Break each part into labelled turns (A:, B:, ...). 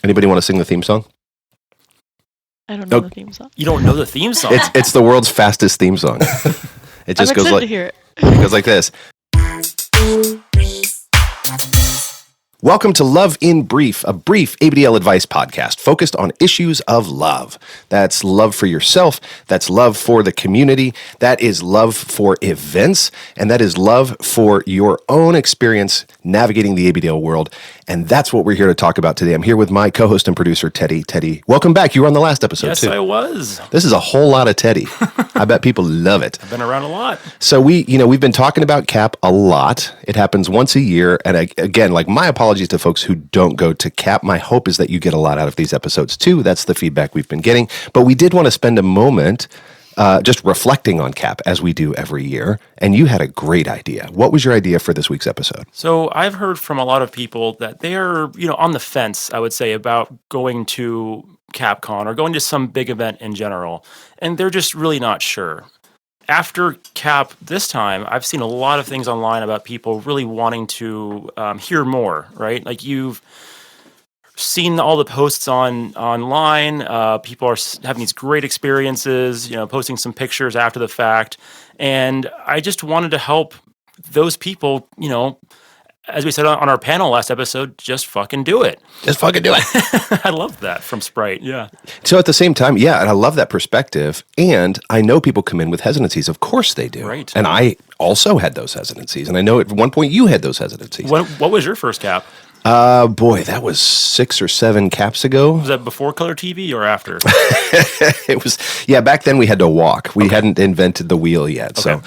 A: Anybody want to sing the theme song?
B: I don't know the theme song.
C: You don't know the theme song?
A: It's the world's fastest theme song. It just goes like,
B: to hear it.
A: It goes like this. Welcome to Love in Brief, a brief ABDL advice podcast focused on issues of love. That's love for yourself, that's love for the community, that is love for events, and that is love for your own experience navigating the ABDL world. And that's what we're here to talk about today. I'm here with my co-host and producer, Teddy. Teddy, welcome back. You were on the last episode, too.
C: Yes, I was.
A: This is a whole lot of Teddy. I bet people love it.
C: I've been around a lot.
A: So we've been talking about CAP a lot. It happens once a year. And again, like, my apologies to folks who don't go to CAP. My hope is that you get a lot out of these episodes too. That's the feedback we've been getting. But we did want to spend a moment just reflecting on CAP as we do every year. And you had a great idea. What was your idea for this week's episode?
C: So I've heard from a lot of people that they are, on the fence, I would say, about going to CAPCon or going to some big event in general. And they're just really not sure. After CAP this time, I've seen a lot of things online about people really wanting to hear more, right? Like, you've seen all the posts online. People are having these great experiences, posting some pictures after the fact. And I just wanted to help those people, as we said on our panel last episode, just fucking do it.
A: Just fucking do it.
C: I love that from Sprite. Yeah.
A: So at the same time, and I love that perspective. And I know people come in with hesitancies. Of course they do.
C: Right.
A: And I also had those hesitancies. And I know at one point you had those hesitancies.
C: What was your first CAP?
A: Boy, that was 6 or 7 caps ago.
C: Was that before color TV or after?
A: It was, back then we had to walk. We hadn't invented the wheel yet.
C: Okay.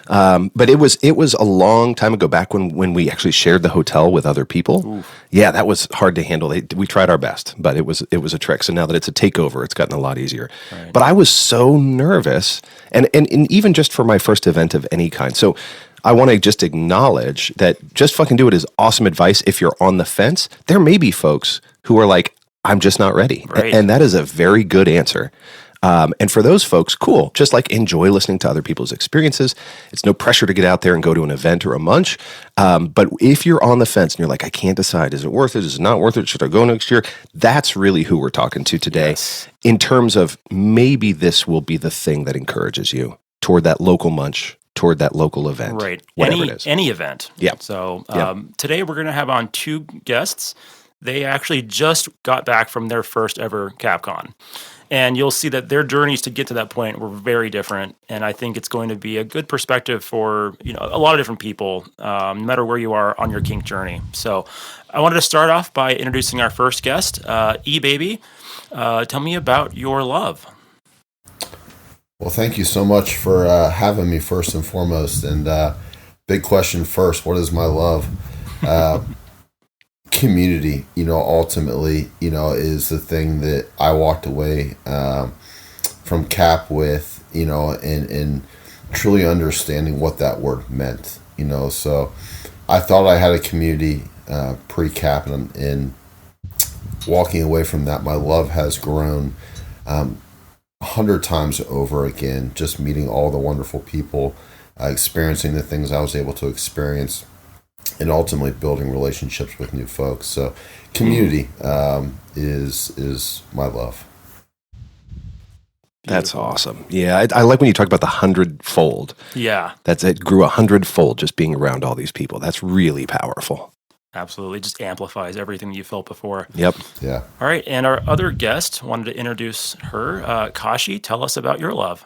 A: So, but it was a long time ago, back when we actually shared the hotel with other people. Ooh. Yeah, that was hard to handle. We tried our best, but it was a trick. So now that it's a takeover, it's gotten a lot easier. Right. But I was so nervous, and even just for my first event of any kind. So I want to just acknowledge that just fucking do it is awesome advice if you're on the fence. There may be folks who are like, I'm just not ready.
C: Right.
A: And that is a very good answer. And for those folks, cool. Just like enjoy listening to other people's experiences. It's no pressure to get out there and go to an event or a munch. But if you're on the fence and you're like, I can't decide, is it worth it? Is it not worth it? Should I go next year? That's really who we're talking to today.
C: Yes.
A: In terms of maybe this will be the thing that encourages you toward that local munch, toward that local event.
C: Right.
A: Whatever it is.
C: Any event.
A: Yeah.
C: So today we're going to have on 2 guests. They actually just got back from their first ever CAPCon. And you'll see that their journeys to get to that point were very different. And I think it's going to be a good perspective for, a lot of different people, no matter where you are on your kink journey. So I wanted to start off by introducing our first guest, eBaby. Tell me about your love.
D: Well, thank you so much for having me first and foremost. And big question first, what is my love? Community, ultimately, is the thing that I walked away from CAP with, and truly understanding what that word meant, So I thought I had a community pre-CAP, and walking away from that, my love has grown 100 times over again, just meeting all the wonderful people, experiencing the things I was able to experience, and ultimately building relationships with new folks. So community is my love.
A: That's awesome. Yeah, I like when you talk about the 100-fold.
C: Yeah.
A: It grew 100-fold just being around all these people. That's really powerful.
C: Absolutely. Just amplifies everything that you felt before.
A: Yep.
D: Yeah.
C: All right. And our other guest, wanted to introduce her. Kashi, tell us about your love.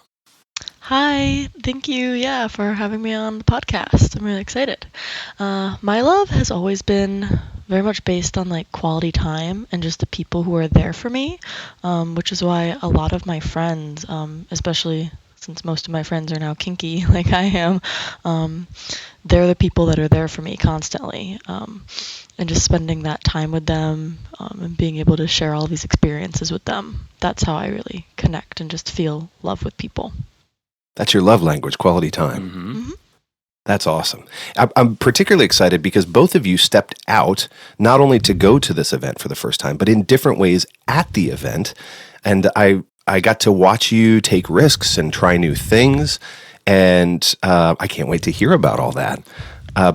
B: Hi, thank you, for having me on the podcast. I'm really excited. My love has always been very much based on quality time and just the people who are there for me, which is why a lot of my friends, especially since most of my friends are now kinky like I am, they're the people that are there for me constantly. And just spending that time with them and being able to share all these experiences with them, that's how I really connect and just feel love with people.
A: That's your love language, quality time.
C: Mm-hmm.
B: Mm-hmm.
A: That's awesome. I'm particularly excited because both of you stepped out not only to go to this event for the first time, but in different ways at the event. And I got to watch you take risks and try new things. And I can't wait to hear about all that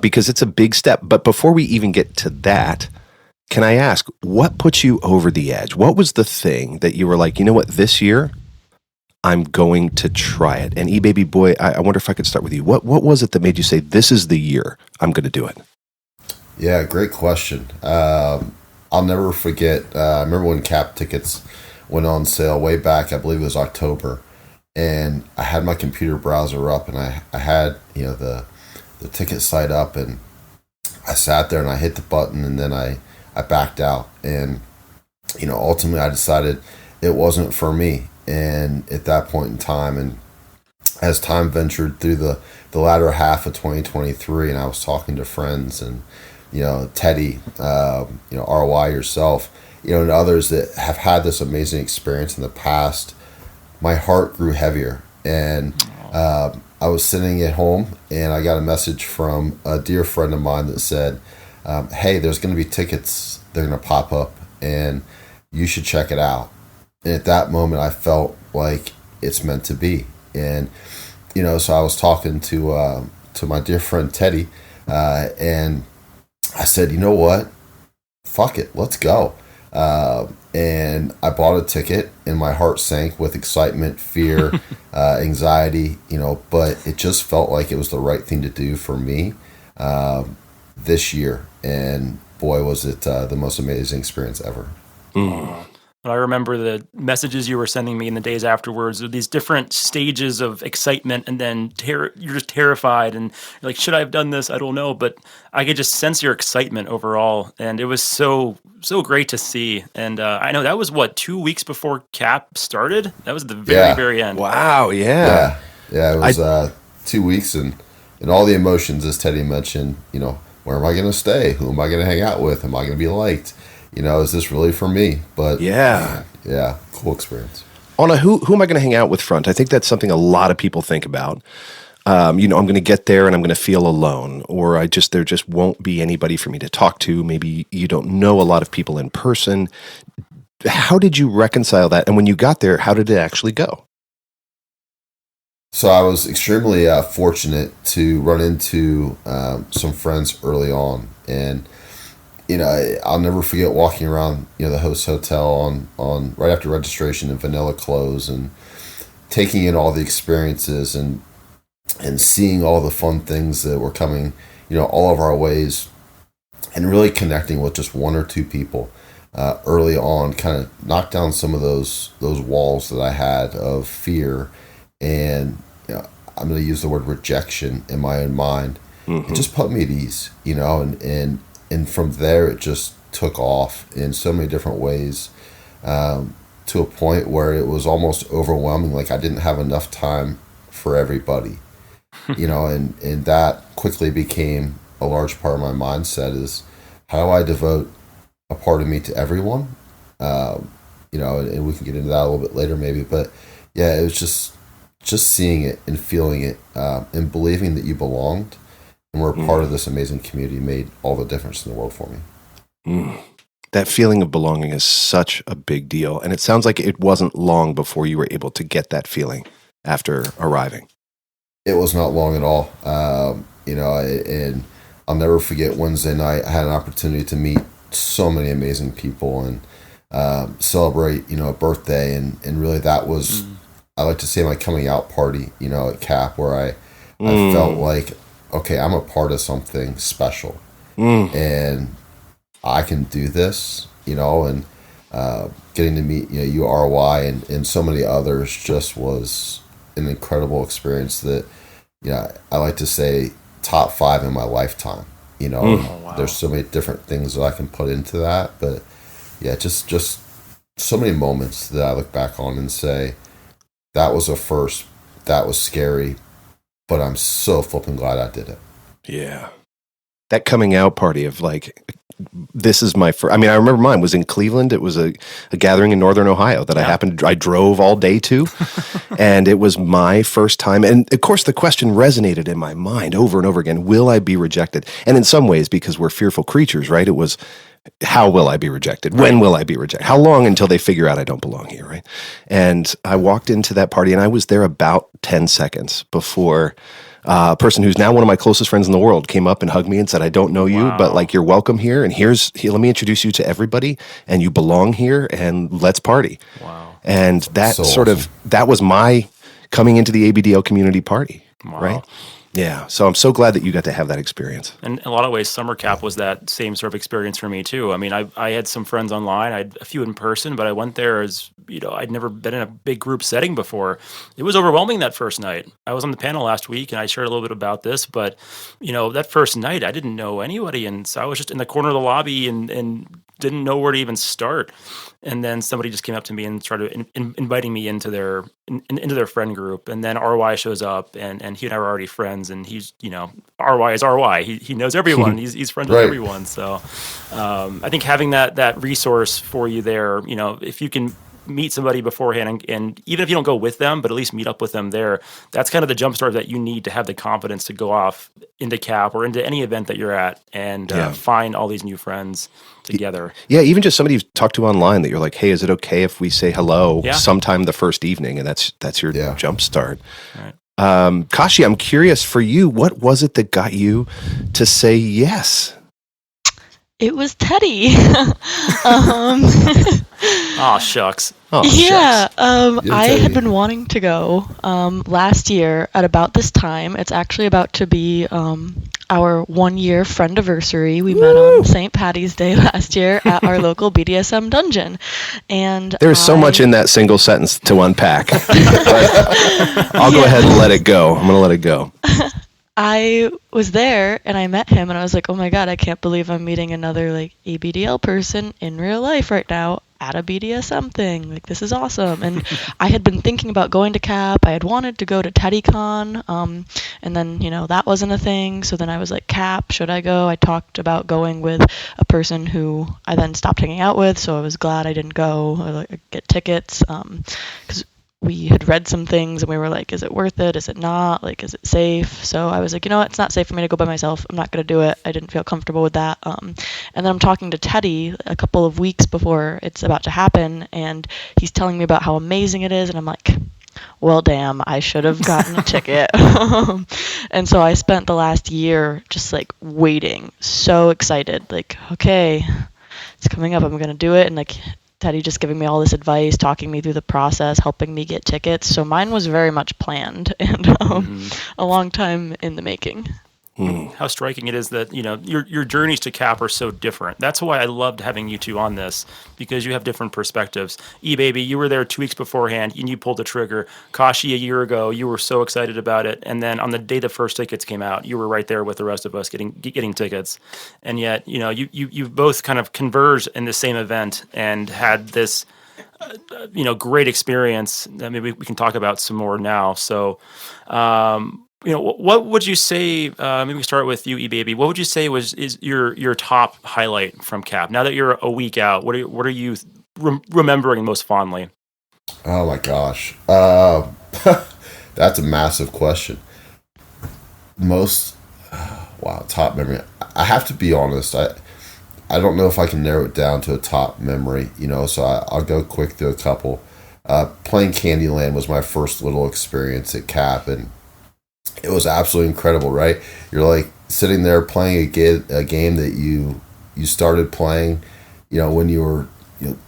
A: because it's a big step. But before we even get to that, Can I ask, what put you over the edge? What was the thing that you were like, you know what, this year I'm going to try it? And ebabyboy, I wonder if I could start with you. What was it that made you say, this is the year I'm going to do it?
D: Yeah, great question. I'll never forget. I remember when Cap tickets went on sale way back. I believe it was October, and I had my computer browser up, and I had the ticket site up, and I sat there and I hit the button, and then I backed out, and ultimately I decided it wasn't for me. And at that point in time, and as time ventured through the latter half of 2023, and I was talking to friends and Teddy, RY, yourself, and others that have had this amazing experience in the past, my heart grew heavier. And I was sitting at home, and I got a message from a dear friend of mine that said, hey, there's going to be tickets. They're going to pop up, and you should check it out. And at that moment, I felt like it's meant to be. And, so I was talking to my dear friend Teddy, and I said, you know what? Fuck it, let's go. And I bought a ticket, and my heart sank with excitement, fear, anxiety, but it just felt like it was the right thing to do for me this year. And boy, was it the most amazing experience ever.
C: I remember the messages you were sending me in the days afterwards of these different stages of excitement, and then you're just terrified, and you're like, should I have done this? I don't know, but I could just sense your excitement overall, and it was so great to see. And I know that was 2 weeks before Cap started. That was the very end.
A: Wow, yeah.
D: It was 2 weeks, and all the emotions, as Teddy mentioned. Where am I going to stay? Who am I going to hang out with? Am I going to be liked? Is this really for me? But yeah, cool experience.
A: On a who am I going to hang out with front, I think that's something a lot of people think about. I'm going to get there and I'm going to feel alone, or there just won't be anybody for me to talk to. Maybe you don't know a lot of people in person. How did you reconcile that? And when you got there, how did it actually go?
D: So I was extremely fortunate to run into some friends early on, and I'll never forget walking around, the host hotel on right after registration in vanilla clothes, and taking in all the experiences and seeing all the fun things that were coming, all of our ways, and really connecting with just one or two people early on, kind of knocked down some of those walls that I had of fear, and I'm going to use the word rejection in my own mind. It just put me at ease, and from there, it just took off in so many different ways, to a point where it was almost overwhelming. Like I didn't have enough time for everybody, and that quickly became a large part of my mindset is, how do I devote a part of me to everyone? And we can get into that a little bit later maybe, but yeah, it was just seeing it and feeling it, and believing that you belonged and we're part of this amazing community made all the difference in the world for me.
A: That feeling of belonging is such a big deal. And it sounds like it wasn't long before you were able to get that feeling after arriving.
D: It was not long at all. And I'll never forget Wednesday night, I had an opportunity to meet so many amazing people and celebrate, a birthday. And really that was, I like to say, my coming out party, at CAP, where I felt like, okay, I'm a part of something special, and I can do this, and getting to meet, you, RY, and so many others just was an incredible experience that, I like to say top 5 in my lifetime, Wow. There's so many different things that I can put into that, but yeah, just so many moments that I look back on and say, that was a first, that was scary, but I'm so flipping glad I did it.
A: Yeah. That coming out party of like, this is my first, I remember mine was in Cleveland. It was a gathering in Northern Ohio that I drove all day to, and it was my first time. And of course the question resonated in my mind over and over again, will I be rejected? And in some ways, because we're fearful creatures, right? It was, how will I be rejected? When will I be rejected? How long until they figure out I don't belong here, right? And I walked into that party and I was there about 10 seconds before A person who's now one of my closest friends in the world came up and hugged me and said, I don't know you, but like, you're welcome here. And let me introduce you to everybody, and you belong here, and let's party.
C: Wow.
A: And that
D: So
A: sort
D: awesome.
A: of, that was my coming into the ABDL community party.
C: Wow.
A: Right. Yeah. So I'm so glad that you got to have that experience.
C: And in a lot of ways, summer camp was that same sort of experience for me too. I mean, I had some friends online, I had a few in person, but I went there as, I'd never been in a big group setting before. It was overwhelming that first night. I was on the panel last week and I shared a little bit about this, but that first night I didn't know anybody. And so I was just in the corner of the lobby and didn't know where to even start. And then somebody just came up to me and started inviting me into their friend group. And then RY shows up, and he and I were already friends. And he's, RY is RY. He knows everyone. He's friends with
D: Right.
C: everyone. So I think having that resource for you there, if you can meet somebody beforehand, and even if you don't go with them, but at least meet up with them there, that's kind of the jumpstart that you need to have the confidence to go off into CAP or into any event that you're at and find all these new friends together.
A: Yeah, even just somebody you've talked to online that you're like, hey, is it okay if we say hello sometime the first evening? And that's your jump start.
C: Right.
A: Kashi, I'm curious for you, what was it that got you to say yes?
B: It was Teddy.
C: Oh, shucks.
A: Oh,
B: Yeah,
A: shucks.
B: I
D: Teddy.
B: had been wanting to go last year at about this time. It's actually about to be our 1-year friendiversary. We met on St. Patty's Day last year at our local BDSM dungeon. And
A: There's so much in that single sentence to unpack. But I'll go ahead and let it go. I'm going to let it go.
B: I was there and I met him and I was like, oh my God, I can't believe I'm meeting another like ABDL person in real life right now at a BDSM thing. Like, this is awesome. And I had been thinking about going to CAP. I had wanted to go to TeddyCon. And then, that wasn't a thing. So then I was like, CAP, should I go? I talked about going with a person who I then stopped hanging out with. So I was glad I didn't go or like get tickets. 'Cause we had read some things and we were like, is it worth it? Is it not? Like, is it safe? So I was like, it's not safe for me to go by myself. I'm not going to do it. I didn't feel comfortable with that. And then I'm talking to Teddy a couple of weeks before it's about to happen. And he's telling me about how amazing it is. And I'm like, well, damn, I should have gotten a ticket. And so I spent the last year just like waiting, so excited. Like, okay, it's coming up. I'm going to do it. And like, Teddy just giving me all this advice, talking me through the process, helping me get tickets. So mine was very much planned and a long time in the making.
C: How striking it is that, your journeys to CAP are so different. That's why I loved having you two on this, because you have different perspectives. E-Baby, you were there 2 weeks beforehand and you pulled the trigger. Kashi, a year ago, you were so excited about it. And then on the day the first tickets came out, you were right there with the rest of us getting tickets. And yet, you both kind of converged in the same event and had this great experience that maybe we can talk about some more now. So, what would you say? Maybe we start with you, E-Baby. What would you say is your top highlight from CAP? Now that you're a week out, what are you remembering most fondly?
D: Oh my gosh, that's a massive question. Top memory. I have to be honest. I don't know if I can narrow it down to a top memory. So I'll go quick through a couple. Playing Candyland was my first little experience at CAP, and it was absolutely incredible, right? You're like sitting there playing a game that you started playing, when you were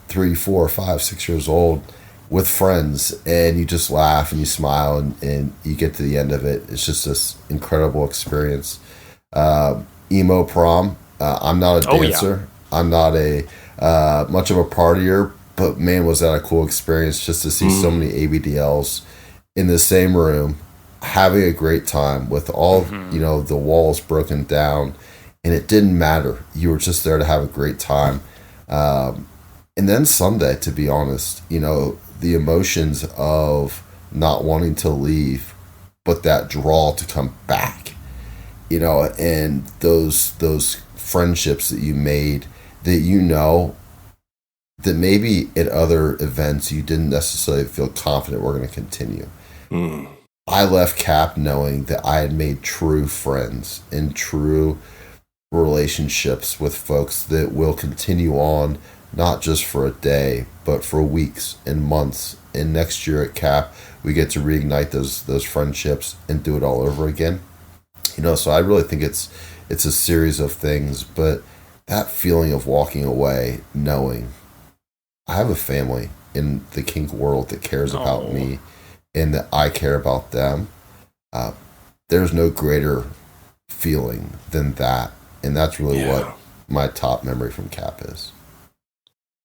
D: 3, 4, 5, 6 years old with friends, and you just laugh and you smile and you get to the end of it. It's just this incredible experience. Emo prom. I'm not a dancer. I'm not a much of a partier, but man, was that a cool experience just to see so many ABDLs in the same room, having a great time with all the walls broken down, and it didn't matter. You were just there to have a great time. And then Sunday, to be honest, the emotions of not wanting to leave, but that draw to come back, and those friendships that you made that that maybe at other events you didn't necessarily feel confident were going to continue. I left CAP knowing that I had made true friends and true relationships with folks that will continue on, not just for a day, but for weeks and months. And next year at CAP, we get to reignite those friendships and do it all over again. So I really think it's a series of things, but that feeling of walking away knowing I have a family in the kink world that cares about me and that I care about them, there's no greater feeling than that. And that's really what my top memory from CAP is.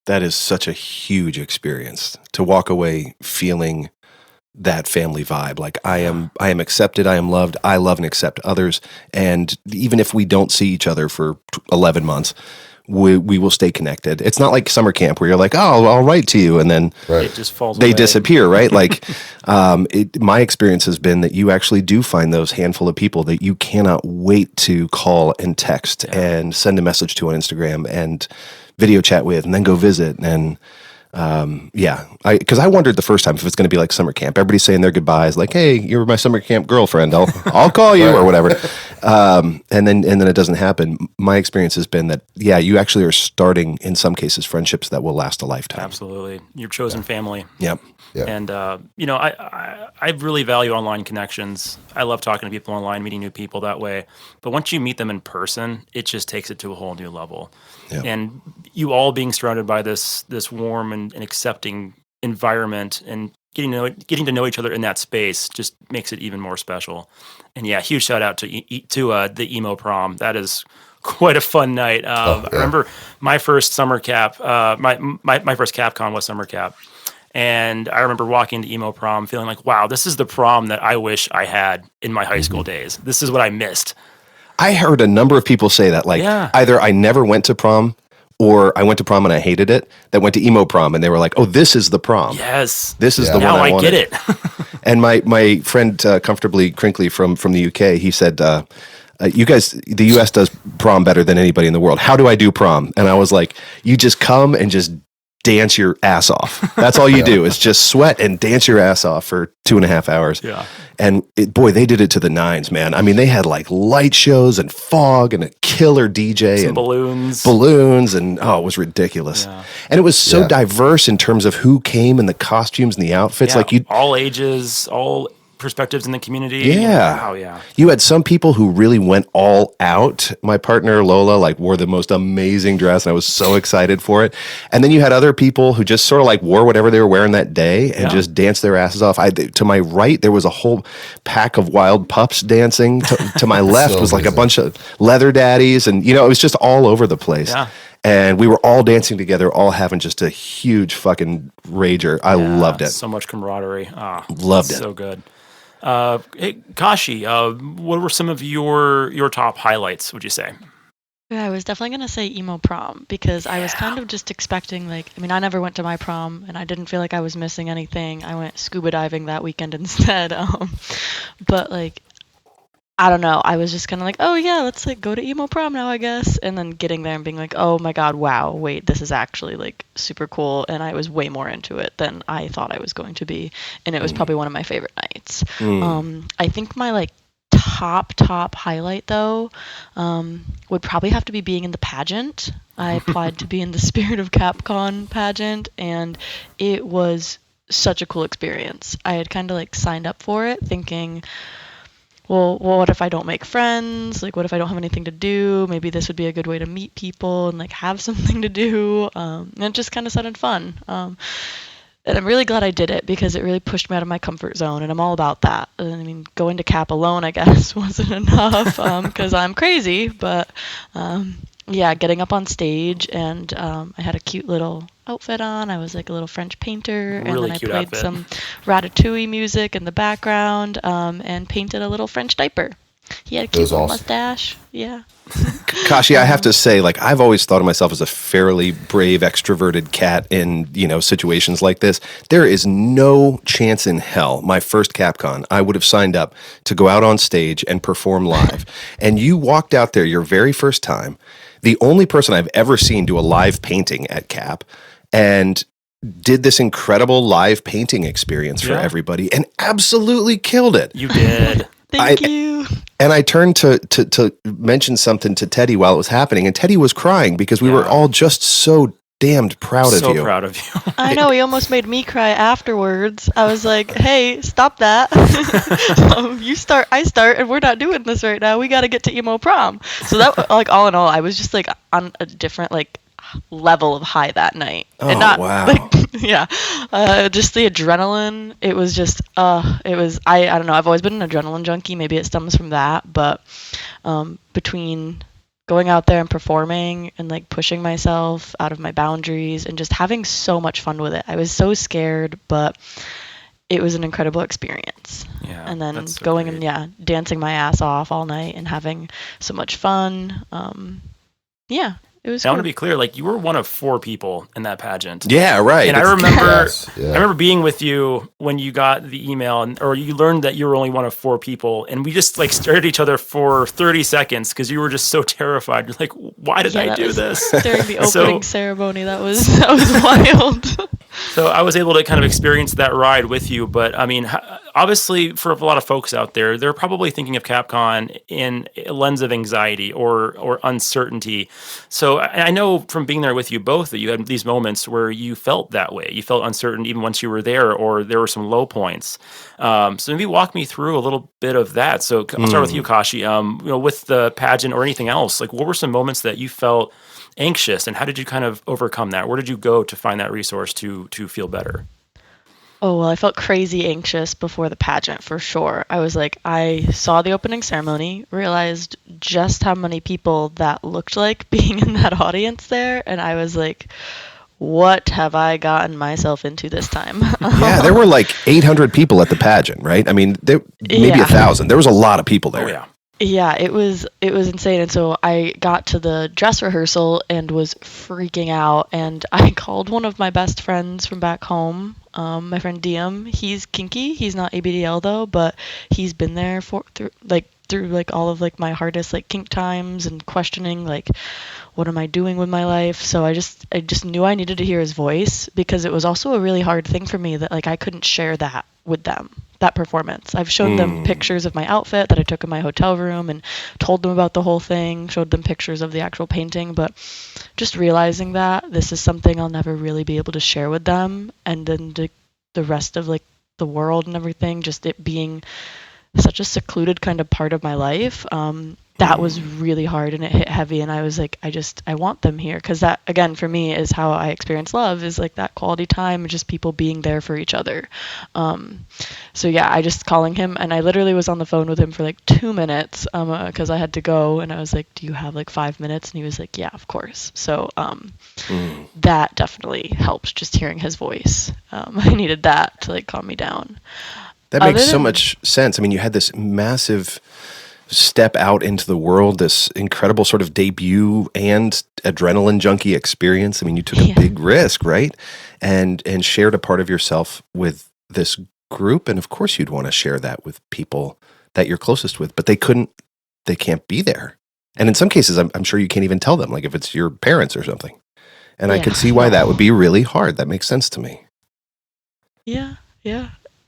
A: That is such a huge experience to walk away feeling that family vibe. Like I am accepted, I am loved, I love and accept others. And even if we don't see each other for 11 months, we will stay connected. It's not like summer camp where you're like, oh, I'll write to you. And then
C: it just falls
A: they
C: away.
A: disappear, right? Like my experience has been that you actually do find those handful of people that you cannot wait to call and text and send a message to on Instagram and video chat with and then go visit. And because I wondered the first time if it's going to be like summer camp. Everybody's saying their goodbyes, like, "Hey, you're my summer camp girlfriend. I'll call you," or whatever. And then it doesn't happen. My experience has been that you actually are starting in some cases friendships that will last a lifetime.
C: Absolutely, your chosen family.
A: Yep.
D: Yeah.
C: And I really value online connections. I love talking to people online, meeting new people that way. But once you meet them in person, it just takes it to a whole new level.
A: Yeah.
C: And you all being surrounded by this warm and accepting environment and getting to know each other in that space just makes it even more special. And huge shout out to the emo prom. That is quite a fun night. I remember my first summer cap. My first CAPCon was summer cap. And I remember walking to emo prom feeling like, wow, this is the prom that I wish I had in my high school days. This is what I missed.
A: I heard a number of people say that, like either I never went to prom or I went to prom and I hated it, that went to emo prom and they were like, oh, this is the prom.
C: Yes.
A: This is the one
C: now
A: I wanted.
C: get it.
A: And my friend, Comfortably Crinkly from the UK, he said, you guys, the US does prom better than anybody in the world. How do I do prom? And I was like, you just come and just dance your ass off. That's all you do is just sweat and dance your ass off for 2.5 hours.
C: Yeah.
A: And they did it to the nines, man. I mean, they had like light shows and fog and a killer DJ
C: Some
A: and
C: balloons
A: and it was ridiculous.
C: Yeah.
A: And it was so diverse in terms of who came and the costumes and the outfits.
C: Yeah,
A: like
C: all ages, all perspectives in the community.
A: Yeah.
C: Wow, yeah.
A: You had some people who really went all out. My partner Lola wore the most amazing dress and I was so excited for it. And then you had other people who just sort of wore whatever they were wearing that day and just danced their asses off. To my right, there was a whole pack of wild pups dancing. To my left
D: So
A: was
D: amazing.
A: a bunch of leather daddies and it was just all over the place.
C: Yeah.
A: And we were all dancing together, all having just a huge fucking rager. I loved it.
C: So much camaraderie.
A: Loved it.
C: So good. Hey, Kashi, what were some of your top highlights, would you say?
B: Yeah, I was definitely going to say emo prom because I was kind of just expecting, I never went to my prom and I didn't feel like I was missing anything. I went scuba diving that weekend instead. But I don't know. I was just kind of like, oh yeah, let's go to emo prom now, I guess. And then getting there and being like, oh my God, wow, wait, this is actually super cool. And I was way more into it than I thought I was going to be. And it was probably one of my favorite nights. I think my top highlight though would probably have to be being in the pageant. I applied to be in the Spirit of CAPCon pageant and it was such a cool experience. I had kind of signed up for it thinking, well, what if I don't make friends? What if I don't have anything to do? Maybe this would be a good way to meet people and have something to do. And it just kind of sounded fun. And I'm really glad I did it because it really pushed me out of my comfort zone, and I'm all about that. And going to CAP alone, I guess, wasn't enough because I'm crazy. But getting up on stage and I had a cute little outfit on. I was a little French painter, and
C: Really
B: then I
C: cute
B: played
C: outfit.
B: some Ratatouille music in the background and painted a little French diaper. He had a cute little mustache. Yeah.
A: Kashi, I have to say, I've always thought of myself as a fairly brave, extroverted cat in, situations like this. There is no chance in hell, my first CAPCon, I would have signed up to go out on stage and perform live. And you walked out there your very first time, the only person I've ever seen do a live painting at CAP, and did this incredible live painting experience for everybody and absolutely killed it.
C: You did.
B: Thank you.
A: And I turned to mention something to Teddy while it was happening, and Teddy was crying because we were all just so damned proud of
C: So
A: you.
C: proud of you.
B: I know, he almost made me cry afterwards. I was like, hey, stop that. You start, I start, and we're not doing this right now. We got to get to emo prom. So that, like, all in all, I was just like on a different like level of high that night.
A: Oh,
B: And not
A: wow.
B: like, yeah, just the adrenaline. It was just, it was, I don't know. I've always been an adrenaline junkie. Maybe it stems from that, but between going out there and performing and like pushing myself out of my boundaries and just having so much fun with it. I was so scared, but it was an incredible experience.
C: Yeah,
B: And then
C: that's so
B: going
C: great.
B: and dancing my ass off all night and having so much fun. Yeah, it was
C: I want
B: cool.
C: to be clear, like you were one of 4 people in that pageant.
A: Yeah, right.
C: And I
A: It's-
C: remember,
D: Yes, yeah.
C: I remember being with you when you got the email, or you learned that you were only one of 4 people, and we just like stared at each other for 30 seconds because you were just so terrified. You're like, "Why did I
B: that
C: do
B: was
C: this?"
B: during the
C: So-
B: opening ceremony. That was wild.
C: So I was able to kind of experience that ride with you. But I mean, obviously, for a lot of folks out there, they're probably thinking of CAPCon in a lens of anxiety or uncertainty. So I know from being there with you both that you had these moments where you felt that way. You felt uncertain even once you were there, or there were some low points. So maybe walk me through a little bit of that. So I'll start with you, Kashi. With the pageant or anything else, like what were some moments that you felt anxious, and how did you kind of overcome that? Where did you go to find that resource to feel better?
B: Oh, well, I felt crazy anxious before the pageant for sure. I was like, I saw the opening ceremony, realized just how many people that looked like being in that audience there, and I was like, what have I gotten myself into this time?
A: yeah, there were like 800 people at the pageant, right? I mean, maybe
B: Yeah.
A: 1,000. There was a lot of people there.
C: Oh yeah.
B: Yeah, it was insane. And so I got to the dress rehearsal and was freaking out. And I called one of my best friends from back home, my friend Diem. He's kinky. He's not ABDL though, but he's been there through all of like my hardest like kink times and questioning like what am I doing with my life. So I just knew I needed to hear his voice, because it was also a really hard thing for me that like I couldn't share that with them, that performance. I've shown them pictures of my outfit that I took in my hotel room and told them about the whole thing, showed them pictures of the actual painting, but just realizing that this is something I'll never really be able to share with them, and then the rest of like the world and everything, just it being such a secluded kind of part of my life, that was really hard, and it hit heavy. And I was like, I want them here, because that again for me is how I experience love, is like that quality time and just people being there for each other. So yeah, I just calling him, and I literally was on the phone with him for like 2 minutes because I had to go, and I was like, do you have like 5 minutes? And he was like, yeah, of course. So that definitely helped, just hearing his voice. I needed that to like calm me down.
A: That makes so much sense. I mean, you had this massive step out into the world, this incredible sort of debut and adrenaline junkie experience. I mean, you took a big risk, right? And shared a part of yourself with this group. And of course you'd want to share that with people that you're closest with, but they can't be there. And in some cases, I'm sure you can't even tell them, like if it's your parents or something. And I could see why that would be really hard. That makes sense to me.
B: Yeah.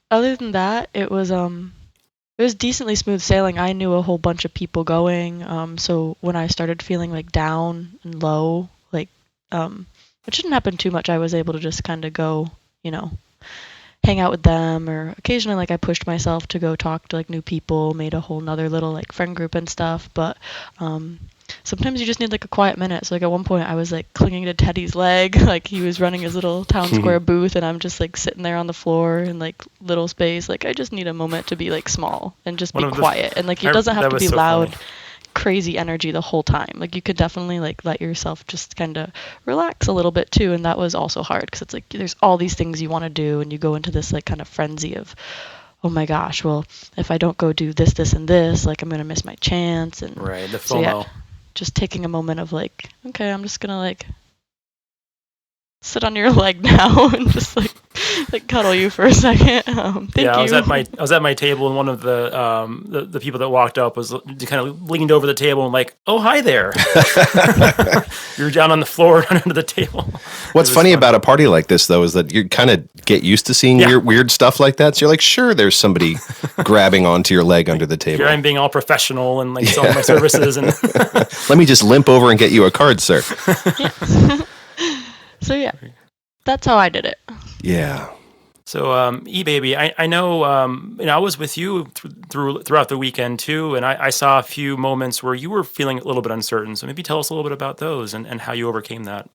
B: Other than that, it was decently smooth sailing. I knew a whole bunch of people going. So when I started feeling like down and low, like it shouldn't happen too much. I was able to just kind of go, hang out with them, or occasionally like I pushed myself to go talk to like new people, made a whole nother little like friend group and stuff. But sometimes you just need like a quiet minute. So like at one point I was like clinging to Teddy's leg, like he was running his little town square booth, and I'm just like sitting there on the floor in like little space. Like I just need a moment to be like small and just be quiet. And like it doesn't have to be loud, crazy energy the whole time. Like you could definitely like let yourself just kind of relax a little bit too. And that was also hard, because it's like there's all these things you want to do, and you go into this like kind of frenzy of, oh my gosh, well, if I don't go do this, this, and this, like I'm gonna miss my chance. And
C: Right, the FOMO.
B: so, yeah, just taking a moment of like, okay, I'm just gonna like sit on your leg now and just like cuddle you for a second. Thank you.
C: I was at my table, and one of the people that walked up was kind of leaned over the table and like, oh, hi there. You're down on the floor under the table.
A: What's funny about a party like this, though, is that you kind of get used to seeing weird stuff like that. So you're like, sure, there's somebody grabbing onto your leg under the table.
C: Here I'm being all professional and like selling my services. And
A: let me just limp over and get you a card, sir.
B: So yeah, that's how I did it.
A: Yeah.
C: So, eBaby, I know, I was with you throughout the weekend too, and I saw a few moments where you were feeling a little bit uncertain. So maybe tell us a little bit about those and how you overcame that.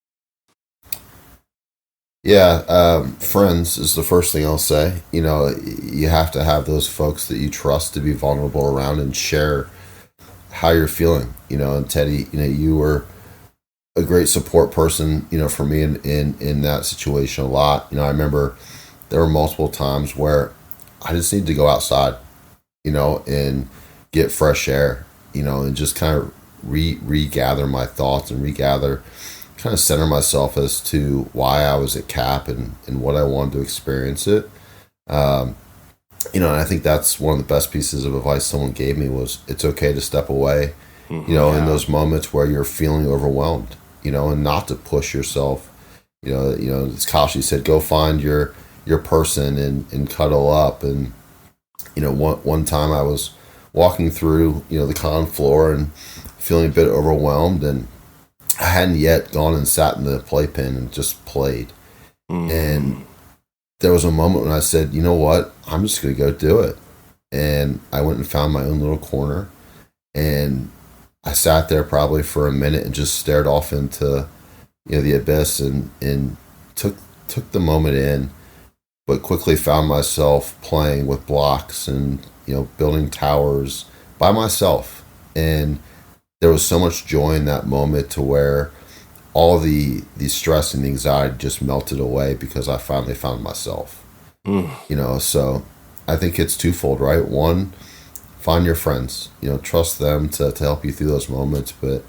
D: Yeah, friends is the first thing I'll say. You have to have those folks that you trust to be vulnerable around and share how you're feeling. And Teddy, you were a great support person, for me in that situation a lot. I remember there were multiple times where I just needed to go outside, and get fresh air, and just kind of regather my thoughts and kind of center myself as to why I was at CAP and what I wanted to experience it. And I think that's one of the best pieces of advice someone gave me was it's okay to step away, in those moments where you're feeling overwhelmed, and not to push yourself. As Kashi said, go find your person and cuddle up. And, one time I was walking through, the con floor and feeling a bit overwhelmed, and I hadn't yet gone and sat in the playpen and just played. And there was a moment when I said, you know what, I'm just going to go do it. And I went and found my own little corner, and I sat there probably for a minute and just stared off into, the abyss and took the moment in, but quickly found myself playing with blocks and, building towers by myself. And there was so much joy in that moment to where all the stress and the anxiety just melted away because I finally found myself. So I think it's twofold, right? One, find your friends, trust them to help you through those moments. But,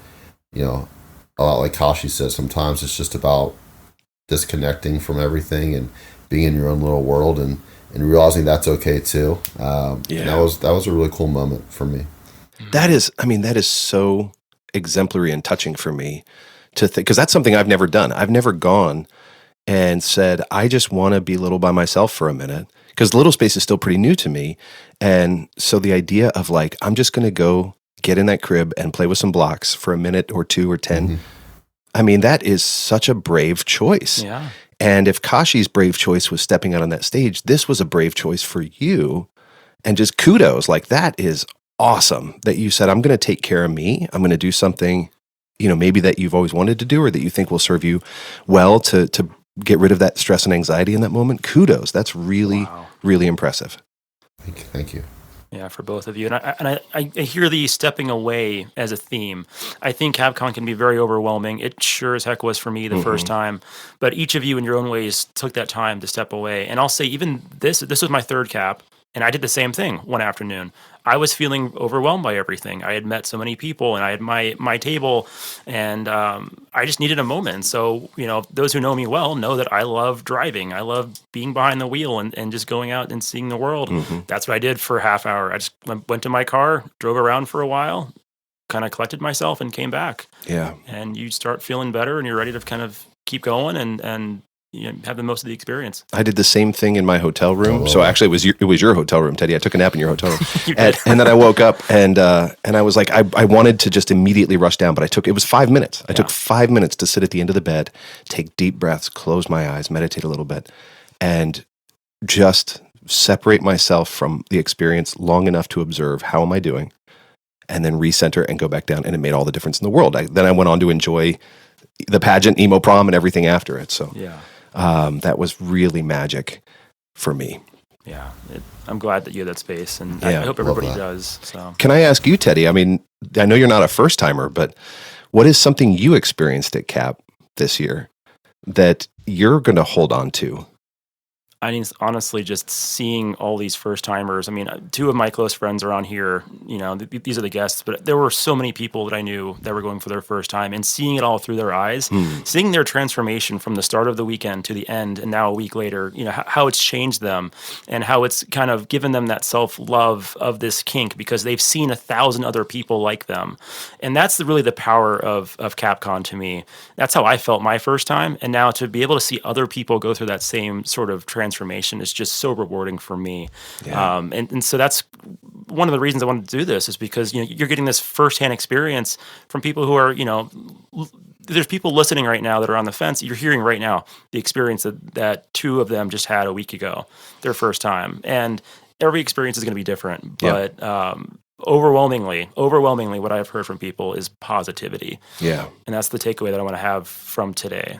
D: a lot like Kashi says, sometimes it's just about disconnecting from everything and being in your own little world and realizing that's okay too. And that was a really cool moment for me.
A: That is so exemplary and touching for me to think, because that's something I've never done. I've never gone and said, I just want to be little by myself for a minute, because little space is still pretty new to me. And so the idea of like, I'm just going to go get in that crib and play with some blocks for a minute or 2 or 10. That is such a brave choice.
C: Yeah.
A: And if Kashi's brave choice was stepping out on that stage, this was a brave choice for you. And just kudos, like that is awesome that you said, I'm going to take care of me. I'm going to do something, maybe that you've always wanted to do or that you think will serve you well to get rid of that stress and anxiety in that moment. Kudos. That's really, really impressive.
D: Thank you.
C: Yeah, for both of you. And I hear the stepping away as a theme. I think CAPCon can be very overwhelming. It sure as heck was for me the first time. But each of you in your own ways took that time to step away. And I'll say even this was my third CAP, and I did the same thing one afternoon. I was feeling overwhelmed by everything. I had met so many people, and I had my table, and I just needed a moment. So, those who know me well know that I love driving. I love being behind the wheel and just going out and seeing the world. That's what I did for a half hour. I just went to my car, drove around for a while, kind of collected myself, and came back.
A: Yeah.
C: And you start feeling better, and you're ready to kind of keep going and have the most of the experience.
A: I did the same thing in my hotel room. So actually, it was your hotel room, Teddy. I took a nap in your hotel room, and then I woke up and I was like, I wanted to just immediately rush down, but it was 5 minutes. I took 5 minutes to sit at the end of the bed, take deep breaths, close my eyes, meditate a little bit, and just separate myself from the experience long enough to observe how am I doing, and then recenter and go back down. And it made all the difference in the world. Then I went on to enjoy the pageant, emo prom, and everything after it. So that was really magic for me.
C: Yeah, I'm glad that you had that space, and I hope everybody does. So,
A: can I ask you, Teddy? I know you're not a first timer, but what is something you experienced at CAP this year that you're going to hold on to?
C: I mean, honestly, just seeing all these first timers. I mean, 2 of my close friends are on here. These are the guests, but there were so many people that I knew that were going for their first time, and seeing it all through their eyes, seeing their transformation from the start of the weekend to the end, and now a week later, how it's changed them and how it's kind of given them that self-love of this kink because they've seen 1,000 other people like them. And that's really the power of CAPCon to me. That's how I felt my first time. And now to be able to see other people go through that same sort of transformation is just so rewarding for me. Yeah. And so that's one of the reasons I wanted to do this is because, you're getting this firsthand experience from people who are, there's people listening right now that are on the fence. You're hearing right now the experience that two of them just had a week ago, their first time. And every experience is going to be different. But overwhelmingly, what I've heard from people is positivity.
A: Yeah.
C: And that's the takeaway that I want to have from today.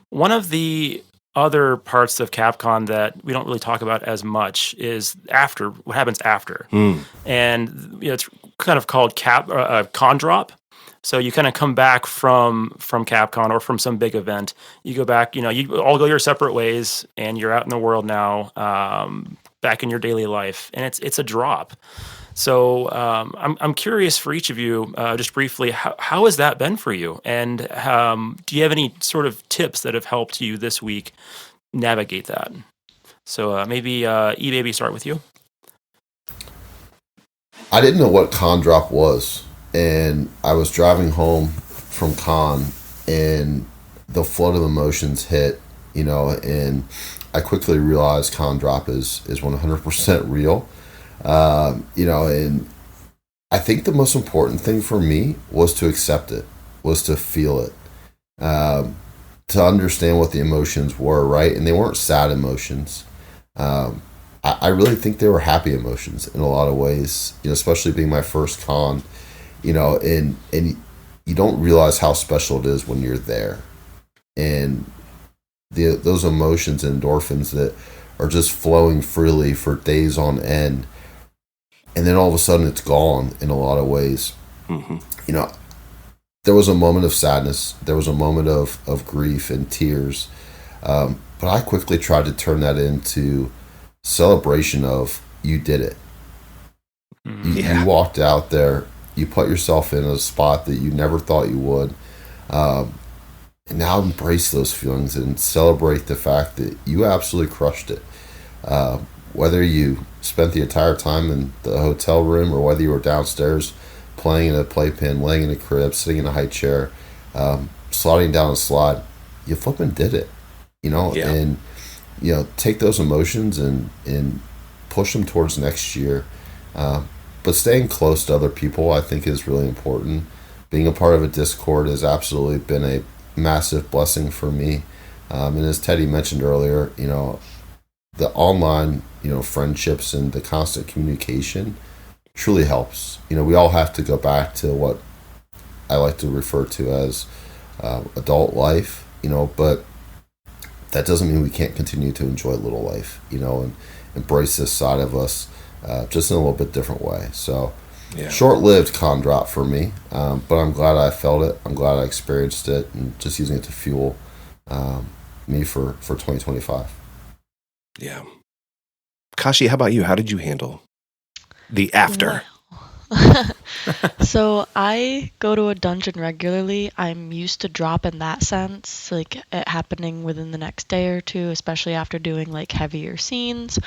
C: One of the other parts of CAPCon that we don't really talk about as much is what happens after. And it's kind of called con drop. So you kind of come back from CAPCon or from some big event. You go back, you all go your separate ways, and you're out in the world now, back in your daily life, and it's a drop. So I'm curious for each of you, just briefly, how has that been for you? And do you have any sort of tips that have helped you this week navigate that? So maybe eBaby, start with you.
D: I didn't know what con drop was, and I was driving home from con, and the flood of emotions hit, and I quickly realized con drop is 100% real. And I think the most important thing for me was to accept it, was to feel it, to understand what the emotions were, right? And they weren't sad emotions. I really think they were happy emotions in a lot of ways, especially being my first con, and you don't realize how special it is when you're there. And those emotions and endorphins that are just flowing freely for days on end. And then all of a sudden it's gone in a lot of ways.
A: Mm-hmm.
D: There was a moment of sadness. There was a moment of grief and tears. But I quickly tried to turn that into celebration of you did it. You walked out there. You put yourself in a spot that you never thought you would. And now embrace those feelings and celebrate the fact that you absolutely crushed it. Whether you spent the entire time in the hotel room or whether you were downstairs playing in a playpen, laying in a crib, sitting in a high chair, sliding down a slide, you flipping did it, and, take those emotions and push them towards next year. But staying close to other people, I think, is really important. Being a part of a Discord has absolutely been a massive blessing for me. And as Teddy mentioned earlier, the online, friendships and the constant communication truly helps. We all have to go back to what I like to refer to as adult life, but that doesn't mean we can't continue to enjoy little life, and embrace this side of us just in a little bit different way. So short-lived con drop for me, but I'm glad I felt it. I'm glad I experienced it, and just using it to fuel me for 2025.
A: Yeah. Kashi, how about you? How did you handle the after?
B: So I go to a dungeon regularly. I'm used to drop in that sense, like it happening within the next day or two, especially after doing like heavier scenes.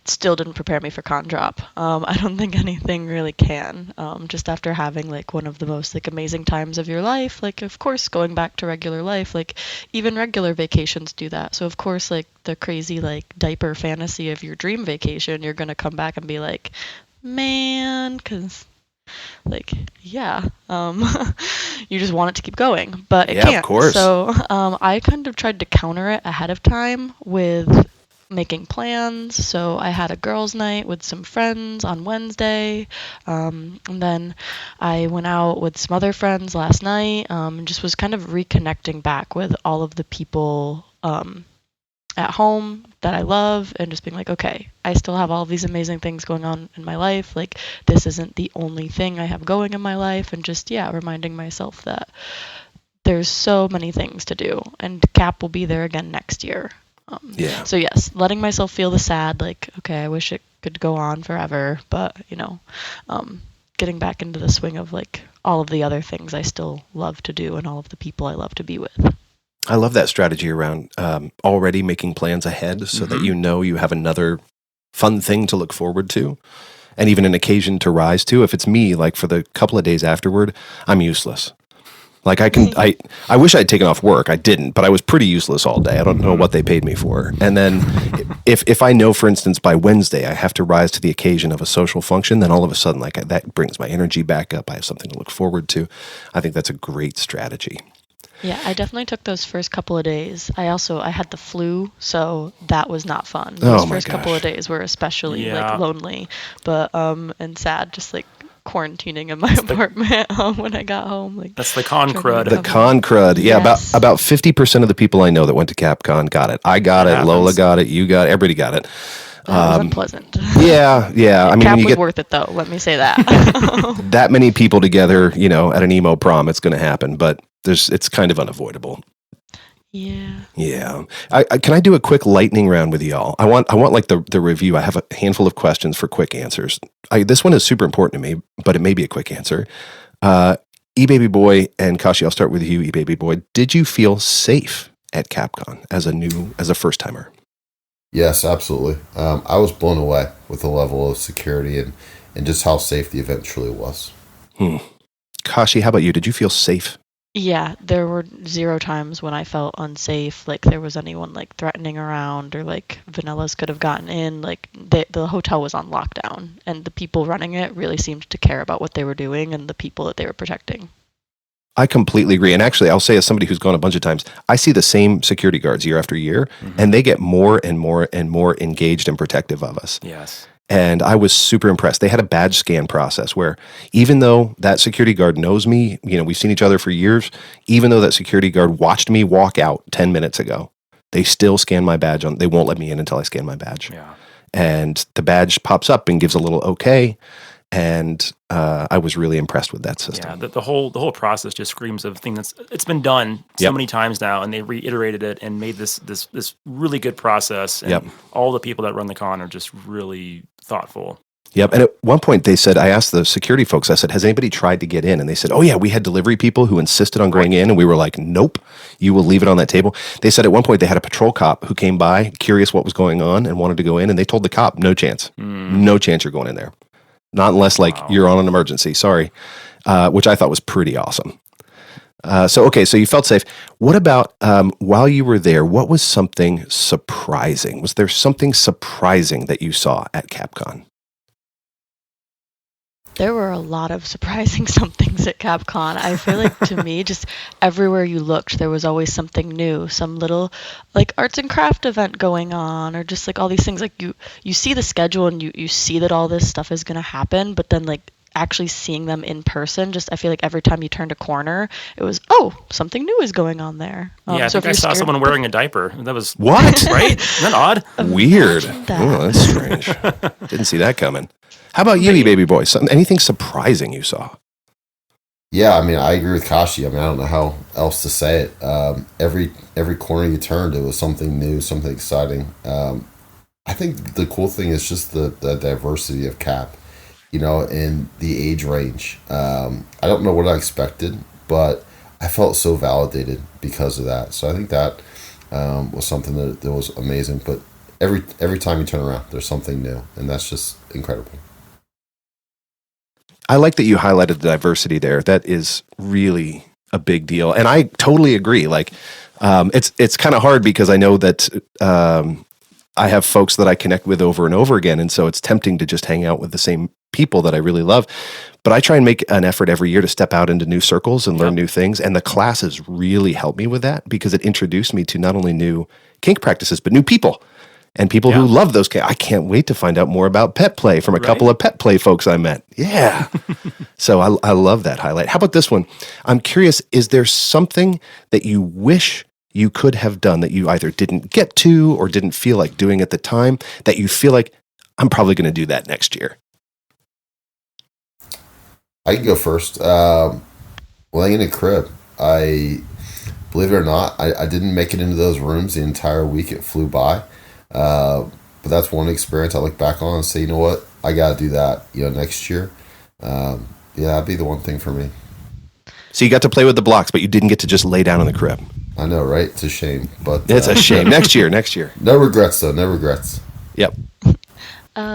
B: Still didn't prepare me for con drop. I don't think anything really can. Just after having like one of the most like amazing times of your life, like of course going back to regular life, like even regular vacations do that. So of course like the crazy like diaper fantasy of your dream vacation, you're gonna come back and be like, man, because like you just want it to keep going, but it can't.
A: Of course.
B: So I kind of tried to counter it ahead of time with making plans. So I had a girls' night with some friends on Wednesday, and then I went out with some other friends last night, and just was kind of reconnecting back with all of the people at home that I love, and just being like, okay, I still have all these amazing things going on in my life. Like, this isn't the only thing I have going in my life, and just, reminding myself that there's so many things to do, and CAP will be there again next year. So yes, letting myself feel the sad, like, okay, I wish it could go on forever, but, getting back into the swing of, like, all of the other things I still love to do and all of the people I love to be with.
A: I love that strategy around already making plans ahead so that you have another fun thing to look forward to, and even an occasion to rise to. If it's me, like for the couple of days afterward, I'm useless. Like I wish I'd taken off work. I didn't, but I was pretty useless all day. I don't know what they paid me for. And then if I know, for instance, by Wednesday I have to rise to the occasion of a social function, then all of a sudden that brings my energy back up. I have something to look forward to. I think that's a great strategy.
B: Yeah, I definitely took those first couple of days. I had the flu, so that was not fun.
A: Oh
B: Those
A: my
B: first couple of
A: gosh.
B: days were especially
C: Yeah.
B: like lonely, but and sad, just like quarantining in my apartment when I got home. Like
C: That's the con
B: trying to
C: crud.
A: The
B: recover.
A: con crud. Yeah,
B: Yes.
A: about 50% of the people I know that went to CAPCon got it. I got
C: It
A: it. Lola
C: happens.
A: got it. You got it. Everybody got it.
B: That was unpleasant.
A: Yeah. I mean,
B: Cap
A: when you
B: was
A: get
B: worth it though. Let me say that.
A: that many people together, at an emo prom, it's going to happen. But it's kind of unavoidable.
B: Yeah.
A: Yeah. Can I do a quick lightning round with y'all? I want like the review. I have a handful of questions for quick answers. This one is super important to me, but it may be a quick answer. eBabyBoy and Kashi, I'll start with you, eBabyBoy. Did you feel safe at CAPCon as a first timer?
D: Yes, absolutely. I was blown away with the level of security and just how safe the event truly was.
A: Kashi, how about you? Did you feel safe?
B: Yeah, there were 0 times when I felt unsafe, like there was anyone like threatening around or like vanillas could have gotten in. Like the hotel was on lockdown and the people running it really seemed to care about what they were doing and the people that they were protecting.
A: I completely agree. And actually, I'll say as somebody who's gone a bunch of times, I see the same security guards year after year, and they get more and more and more engaged and protective of us.
C: Yes.
A: And I was super impressed. They had a badge scan process where even though that security guard knows me, we've seen each other for years, even though that security guard watched me walk out 10 minutes ago, they still scan my badge they won't let me in until I scan my badge.
C: Yeah.
A: And the badge pops up and gives a little okay. And I was really impressed with that system.
C: Yeah, the whole process just screams of thing it's been done so many times now, and they reiterated it and made this really good process. And all the people that run the con are just really thoughtful.
A: Yep. And at one point they said, I asked the security folks, I said, has anybody tried to get in? And they said, oh yeah, we had delivery people who insisted on going in. And we were like, nope, you will leave it on that table. They said at one point they had a patrol cop who came by, curious what was going on and wanted to go in. And they told the cop, no chance, no chance you're going in there. Not unless you're on an emergency. Sorry. Which I thought was pretty awesome. So you felt safe. What about while you were there, what was something surprising? Was there something surprising that you saw at CAPCon?
B: There were a lot of surprising somethings at CAPCon. I feel like to me, just everywhere you looked, there was always something new, some little like arts and craft event going on, or just like all these things. Like you see the schedule and you see that all this stuff is going to happen, but then like actually seeing them in person, just I feel like every time you turned a corner, it was, something new is going on there.
C: I think I saw someone wearing a diaper. That was
A: what?
C: Right? Isn't that odd?
A: Weird.
B: That.
A: Oh, that's strange. Didn't see that coming. How about you, eBabyBoy? Anything surprising you saw?
D: Yeah, I mean, I agree with Kashi. I mean, I don't know how else to say it. Every corner you turned, it was something new, something exciting. I think the cool thing is just the diversity of CAP, and the age range. I don't know what I expected, but I felt so validated because of that. So I think that was something that was amazing. But every time you turn around, there's something new, and that's just incredible.
A: I like that you highlighted the diversity there. That is really a big deal. And I totally agree. Like, it's kind of hard because I know that I have folks that I connect with over and over again. And so it's tempting to just hang out with the same people that I really love. But I try and make an effort every year to step out into new circles and learn new things. And the classes really helped me with that because it introduced me to not only new kink practices, but new people. And people who love those. I can't wait to find out more about pet play from a couple of pet play folks I met. Yeah. So I love that highlight. How about this one? I'm curious, is there something that you wish you could have done that you either didn't get to or didn't feel like doing at the time that you feel like, I'm probably going to do that next year?
D: I can go first. Laying in a crib. Believe it or not, I didn't make it into those rooms the entire week. It flew by. But that's one experience I look back on and say, you know what, I got to do that, next year. That'd be the one thing for me.
A: So you got to play with the blocks, but you didn't get to just lay down in the crib.
D: I know, right? It's a shame, but
A: it's a shame. Next year.
D: No regrets though. No regrets.
A: Yep.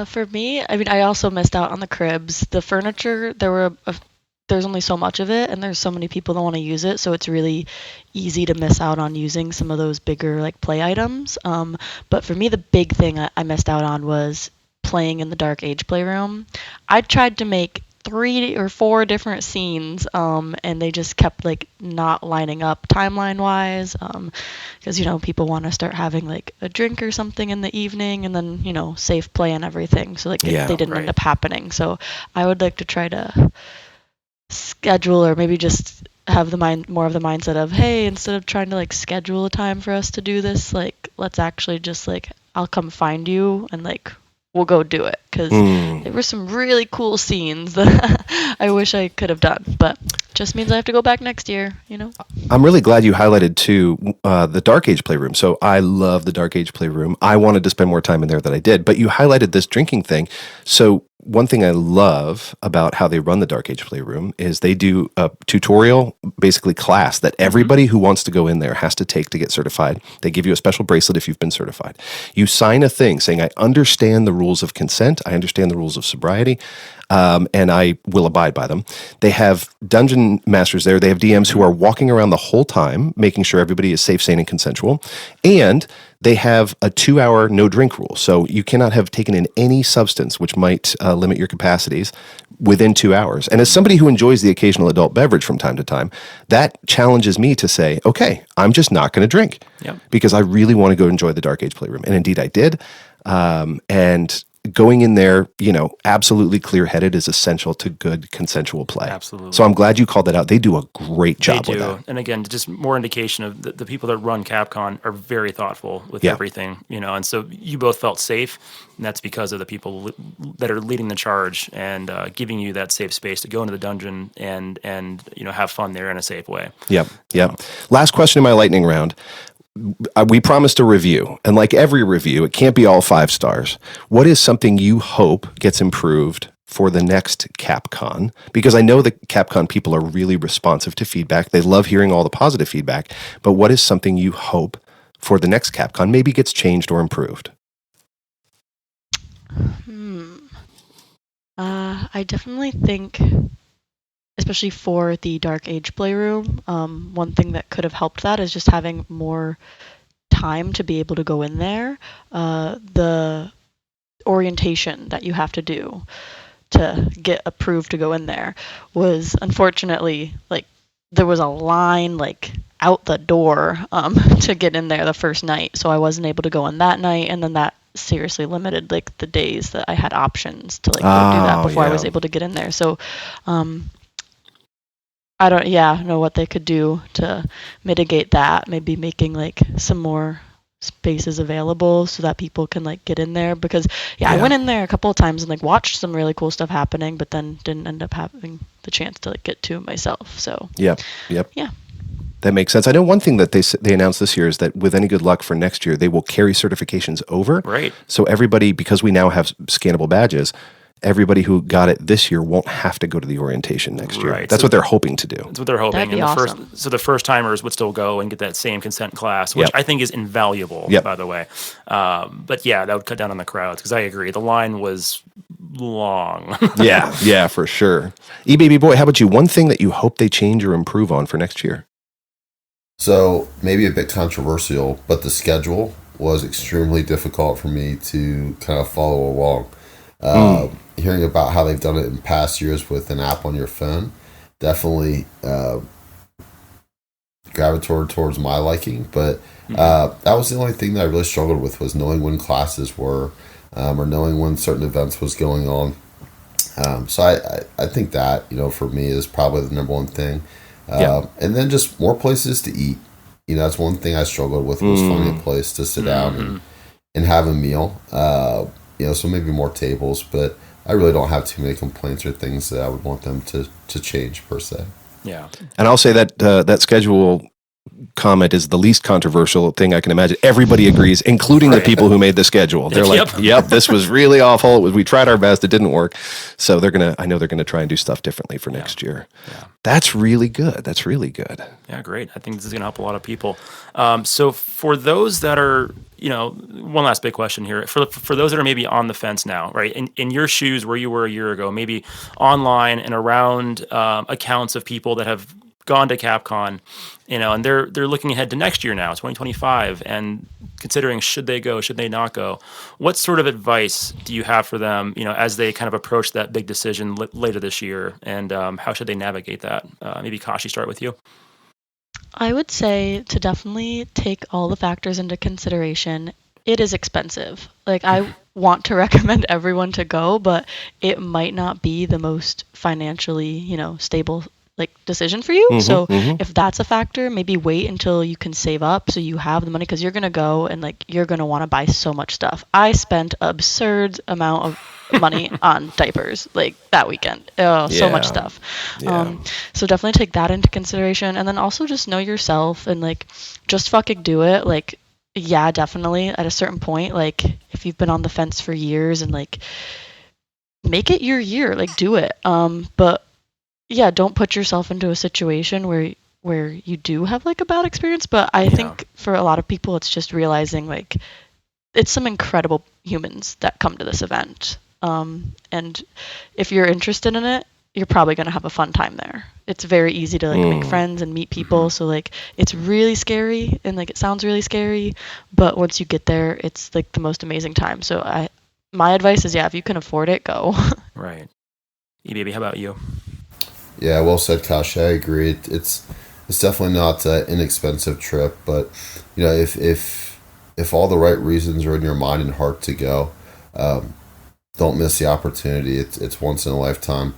B: For me, I mean, I also missed out on the cribs. The furniture, there were there's only so much of it, and there's so many people that want to use it, so it's really easy to miss out on using some of those bigger like play items. But for me, the big thing I missed out on was playing in the Dark Age playroom. I tried to make 3 or 4 different scenes, and they just kept like not lining up timeline wise, because people want to start having like a drink or something in the evening, and then safe play and everything, so like they didn't end up happening. So I would like to try to schedule, or maybe just have more of the mindset of, hey, instead of trying to like schedule a time for us to do this, like let's actually just like I'll come find you and like we'll go do it, because there were some really cool scenes that I wish I could have done, but just means I have to go back next year.
A: I'm really glad you highlighted too the Dark Age playroom. So I love the Dark Age playroom. I wanted to spend more time in there than I did, but you highlighted this drinking thing. So one thing I love about how they run the Dark Age playroom is they do a tutorial, basically class, that everybody who wants to go in there has to take to get certified. They give you a special bracelet if you've been certified. You sign a thing saying, I understand the rules of consent, I understand the rules of sobriety, and I will abide by them. They have dungeon masters there. They have DMs who are walking around the whole time, making sure everybody is safe, sane, and consensual. And they have a 2-hour no drink rule. So you cannot have taken in any substance which might limit your capacities within 2 hours. And as somebody who enjoys the occasional adult beverage from time to time, that challenges me to say, okay, I'm just not going to drink because I really want to go enjoy the Dark Age playroom. And indeed I did. And going in there, absolutely clear-headed is essential to good consensual play.
C: Absolutely.
A: So I'm glad you called that out. They do a great job with that.
C: And again, just more indication of the people that run CAPCon are very thoughtful with everything, and so you both felt safe, and that's because of the people that are leading the charge and giving you that safe space to go into the dungeon and have fun there in a safe way.
A: Yep. Last question in my lightning round. We promised a review, and like every review, it can't be all 5 stars. What is something you hope gets improved for the next CAPCon? Because I know the CAPCon people are really responsive to feedback. They love hearing all the positive feedback, but what is something you hope for the next CAPCon maybe gets changed or improved?
B: I definitely think, especially for the Dark Age playroom, one thing that could have helped that is just having more time to be able to go in there. The orientation that you have to do to get approved to go in there was, unfortunately, like there was a line like out the door to get in there the first night, so I wasn't able to go in that night, and then that seriously limited like the days that I had options to like go do that before I was able to get in there. So I don't know what they could do to mitigate that. Maybe making like some more spaces available so that people can like get in there, because I went in there a couple of times and like watched some really cool stuff happening, but then didn't end up having the chance to like get to it myself. So
A: yeah, that makes sense. I know one thing that they announced this year is that with any good luck for next year, they will carry certifications over.
C: Right.
A: So everybody, because we now have scannable badges, everybody who got it this year won't have to go to the orientation next year.
C: Right.
A: That's what they're hoping to do.
C: That's what they're hoping.
B: That'd be awesome.
C: The first timers would still go and get that same consent class, which I think is invaluable, by the way. But that would cut down on the crowds, because I agree. The line was long.
A: yeah, for sure. ebabyboy, how about you? One thing that you hope they change or improve on for next year?
D: So maybe a bit controversial, but the schedule was extremely difficult for me to kind of follow along. Hearing about how they've done it in past years with an app on your phone definitely gravitated towards my liking, but that was the only thing that I really struggled with, was knowing when classes were or knowing when certain events was going on. So I think that, for me is probably the number one thing. And then just more places to eat. That's one thing I struggled with, was finding a place to sit down and have a meal. So maybe more tables, but I really don't have too many complaints or things that I would want them to change per se.
A: Yeah. And I'll say that that schedule comment is the least controversial thing I can imagine. Everybody agrees, including the people who made the schedule. They're like, yep, this was really awful. We tried our best. It didn't work. So I know they're going to try and do stuff differently for next year. Yeah. That's really good.
C: Yeah, great. I think this is going to help a lot of people. So for those that are one last big question here for those that are maybe on the fence now, right? In your shoes, where you were a year ago, maybe online and around accounts of people that have gone to CAPCon, and they're looking ahead to next year now, 2025, and considering should they go, should they not go? What sort of advice do you have for them, as they kind of approach that big decision later this year, and how should they navigate that? Maybe Kashi, start with you.
B: I would say to definitely take all the factors into consideration. It is expensive. Like, I want to recommend everyone to go, but it might not be the most financially, stable decision for you. So if that's a factor, maybe wait until you can save up so you have the money, because you're going to go and you're going to want to buy so much stuff. I spent absurd amount of money on diapers that weekend. So much stuff. So definitely take that into consideration, and then also just know yourself and just fucking do it. Yeah, definitely at a certain point, if you've been on the fence for years and make it your year, do it. But yeah, don't put yourself into a situation where you do have a bad experience. But I think for a lot of people, it's just realizing it's some incredible humans that come to this event. And if you're interested in it, you're probably going to have a fun time there. It's very easy to make friends and meet people. So it's really scary and it sounds really scary, but once you get there, it's the most amazing time. So my advice is, if you can afford it, go.
C: Right. eBaby, how about you?
D: Yeah, well said, Kashi. I agree. It's definitely not an inexpensive trip, but if all the right reasons are in your mind and heart to go, don't miss the opportunity. It's once in a lifetime,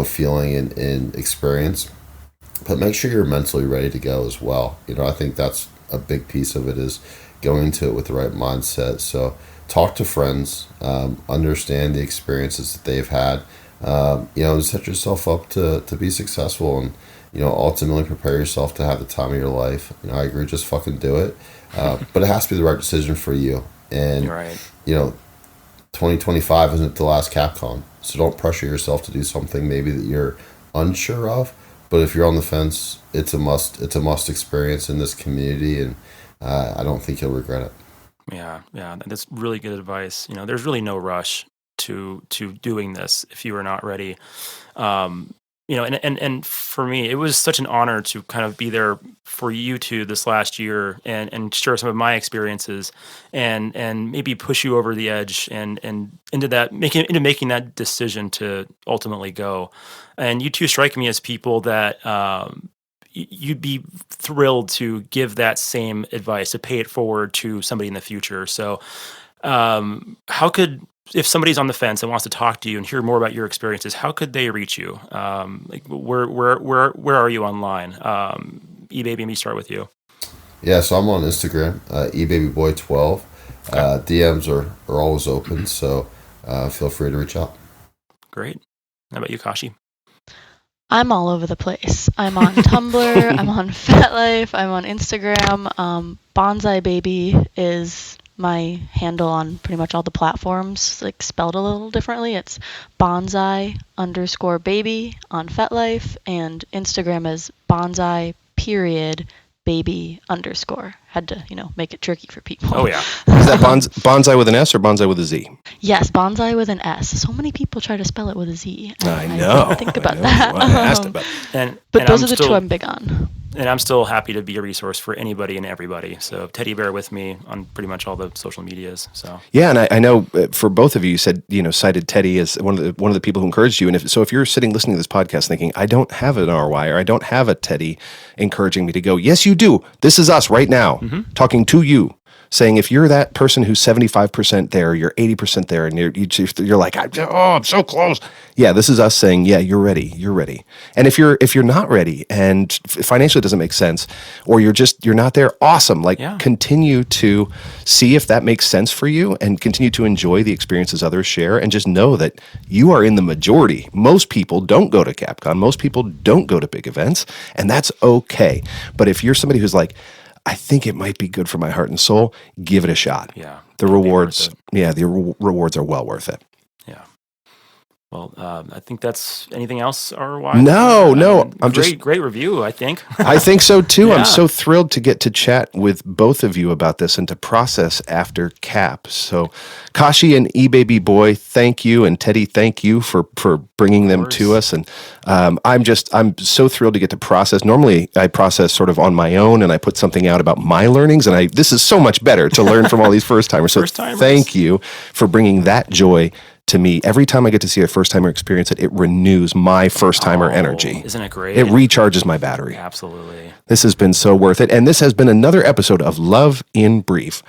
D: feeling and experience. But make sure you're mentally ready to go as well. I think that's a big piece of it, is going into it with the right mindset. So talk to friends, understand the experiences that they've had. And set yourself up to be successful, and ultimately prepare yourself to have the time of your life. I agree, just fucking do it, but it has to be the right decision for you. And
C: right.
D: 2025 isn't the last CAPCon, so don't pressure yourself to do something maybe that you're unsure of. But if you're on the fence, it's a must experience in this community, and I don't think you'll regret it.
C: Yeah, that's really good advice. There's really no rush to doing this if you are not ready. And for me, it was such an honor to kind of be there for you two this last year and share some of my experiences and maybe push you over the edge and into making that decision to ultimately go. And you two strike me as people that you'd be thrilled to give that same advice, to pay it forward to somebody in the future. So if somebody's on the fence and wants to talk to you and hear more about your experiences, how could they reach you? Where are you online? eBaby, let me start with you.
D: Yeah, so I'm on Instagram, ebabyboy12. DMs are always open, so feel free to reach out.
C: Great. How about you, Kashi?
B: I'm all over the place. I'm on Tumblr, I'm on FetLife, I'm on Instagram. Bonsai Baby is my handle on pretty much all the platforms, spelled a little differently. It's bonsai_baby on FetLife, and Instagram is bonsai_baby_. Had to, make it tricky for people.
C: Oh, yeah.
A: Is that bonsai with an S or bonsai with a Z?
B: Yes, bonsai with an S. So many people try to spell it with a Z.
A: I know.
B: I think about that.
A: I asked about
B: but those are the two I'm big on.
C: And I'm still happy to be a resource for anybody and everybody. So TeddyBearWith Me on pretty much all the social medias. So
A: yeah, and I know for both of you, you said cited Teddy as one of the people who encouraged you. And if you're sitting listening to this podcast thinking, I don't have an RY or I don't have a Teddy encouraging me to go, yes, you do. This is us right now talking to you. Saying if you're that person who's 75% there, you're 80% there, and you're like, I'm so close. Yeah, this is us saying, yeah, you're ready. And if you're not ready and financially it doesn't make sense, or you're not there, awesome. Continue to see if that makes sense for you, and continue to enjoy the experiences others share, and just know that you are in the majority. Most people don't go to CAPCon. Most people don't go to big events, and that's okay. But if you're somebody who's like, I think it might be good for my heart and soul, give it a shot.
C: Yeah.
A: The rewards are well worth it.
C: Yeah. Well, I think that's anything else, RY?
A: No, I'm
C: great review, I think.
A: I think so too.
C: Yeah.
A: I'm so thrilled to get to chat with both of you about this and to process after Cap. So, Kashi and ebabyboy, thank you, and Teddy, thank you for bringing them to us. And I'm so thrilled to get to process. Normally, I process sort of on my own, and I put something out about my learnings. And this is so much better to learn from all these first timers. So, thank you for bringing that joy to me. Every time I get to see a first-timer experience it renews my first-timer energy.
C: Isn't it great?
A: It recharges my battery.
C: Absolutely.
A: This has been so worth it. And this has been another episode of Love in Brief.